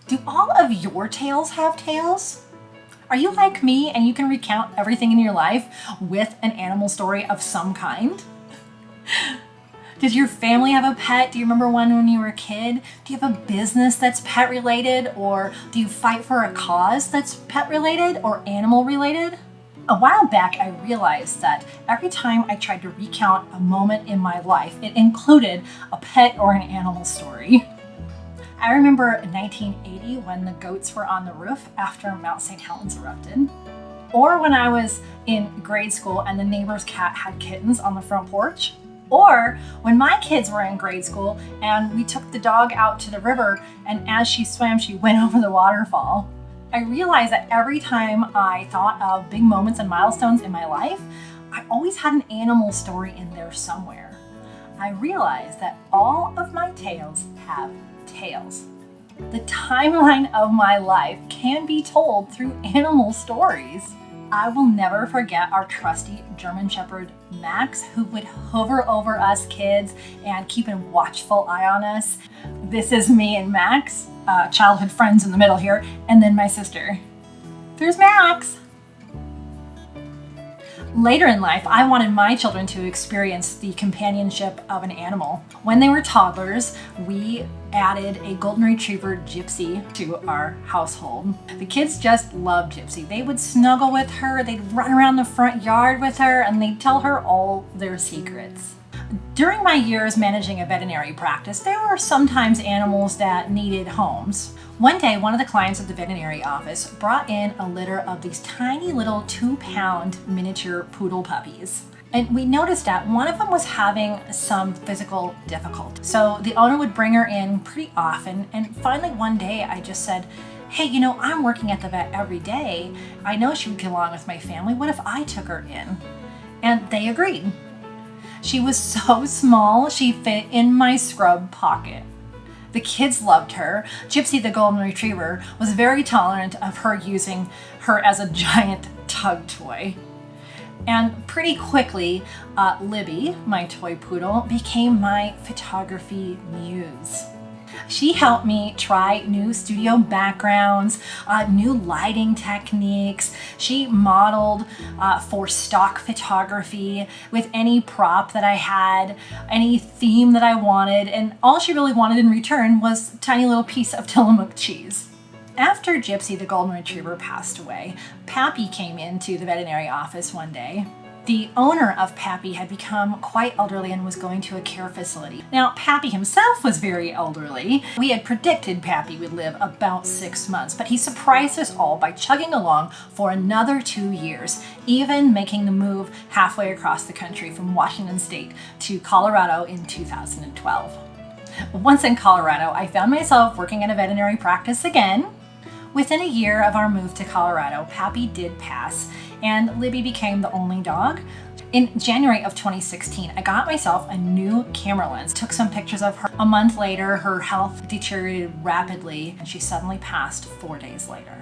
Do all of your tales have tails? Are you like me and you can recount everything in your life with an animal story of some kind? Did your family have a pet? Do you remember one when you were a kid? Do you have a business that's pet related? Or do you fight for a cause that's pet related or animal related? A while back, I realized that every time I tried to recount a moment in my life, it included a pet or an animal story. I remember in 1980 when the goats were on the roof after Mount St. Helens erupted. Or when I was in grade school and the neighbor's cat had kittens on the front porch. Or when my kids were in grade school and we took the dog out to the river and as she swam, she went over the waterfall. I realized that every time I thought of big moments and milestones in my life, I always had an animal story in there somewhere. I realized that all of my tales have tales. The timeline of my life can be told through animal stories. I will never forget our trusty German Shepherd Max, who would hover over us kids and keep a watchful eye on us. This is me and Max, childhood friends in the middle here, and then my sister. There's Max. Later in life, I wanted my children to experience the companionship of an animal. When they were toddlers, we added a golden retriever, Gypsy, to our household. The kids just loved Gypsy. They would snuggle with her, they'd run around the front yard with her, and they'd tell her all their secrets. During my years managing a veterinary practice, there were sometimes animals that needed homes. One day, one of the clients at the veterinary office brought in a litter of these tiny little 2-pound miniature poodle puppies. And we noticed that one of them was having some physical difficulty. So the owner would bring her in pretty often. And finally one day I just said, hey, I'm working at the vet every day. I know she would get along with my family. What if I took her in? And they agreed. She was so small, she fit in my scrub pocket. The kids loved her. Gypsy, the golden retriever, was very tolerant of her using her as a giant tug toy. And pretty quickly, Libby, my toy poodle, became my photography muse. She helped me try new studio backgrounds, new lighting techniques. She modeled for stock photography with any prop that I had, any theme that I wanted, and all she really wanted in return was a tiny little piece of Tillamook cheese. After Gypsy, the golden retriever, passed away, Pappy came into the veterinary office one day. The owner of Pappy had become quite elderly and was going to a care facility. Now, Pappy himself was very elderly. We had predicted Pappy would live about 6 months, but he surprised us all by chugging along for another 2 years, even making the move halfway across the country from Washington State to Colorado in 2012. Once in Colorado, I found myself working at a veterinary practice again. Within a year of our move to Colorado, Pappy did pass, and Libby became the only dog. In January of 2016, I got myself a new camera lens, took some pictures of her. A month later, her health deteriorated rapidly, and she suddenly passed 4 days later.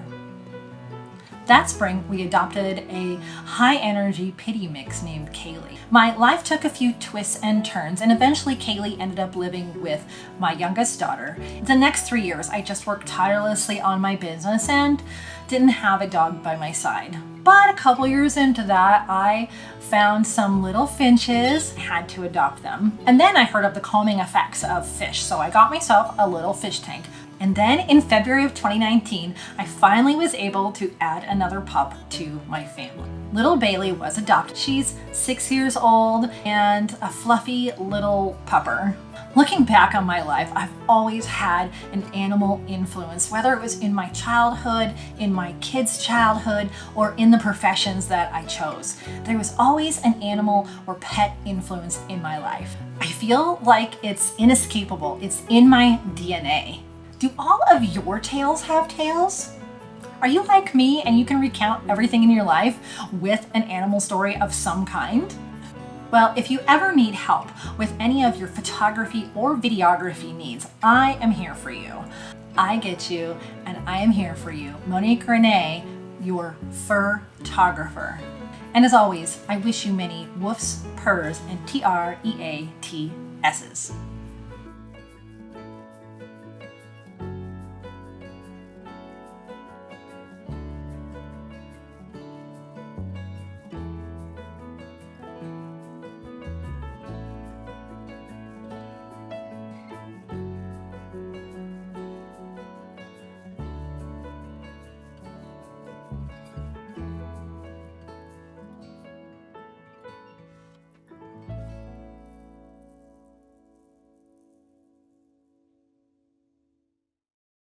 That spring, we adopted a high-energy pitty mix named Kaylee. My life took a few twists and turns, and eventually Kaylee ended up living with my youngest daughter. The next 3 years, I just worked tirelessly on my business and didn't have a dog by my side. But a couple years into that, I found some little finches, had to adopt them. And then I heard of the calming effects of fish, so I got myself a little fish tank. And then in February of 2019, I finally was able to add another pup to my family. Little Bailey was adopted. She's 6 years old and a fluffy little pupper. Looking back on my life, I've always had an animal influence, whether it was in my childhood, in my kids' childhood, or in the professions that I chose. There was always an animal or pet influence in my life. I feel like it's inescapable. It's in my DNA. Do all of your tales have tales? Are you like me and you can recount everything in your life with an animal story of some kind? Well, if you ever need help with any of your photography or videography needs, I am here for you. I get you, and I am here for you. Monique Renee, your fur-tographer. And as always, I wish you many woofs, purrs, and TREATSs.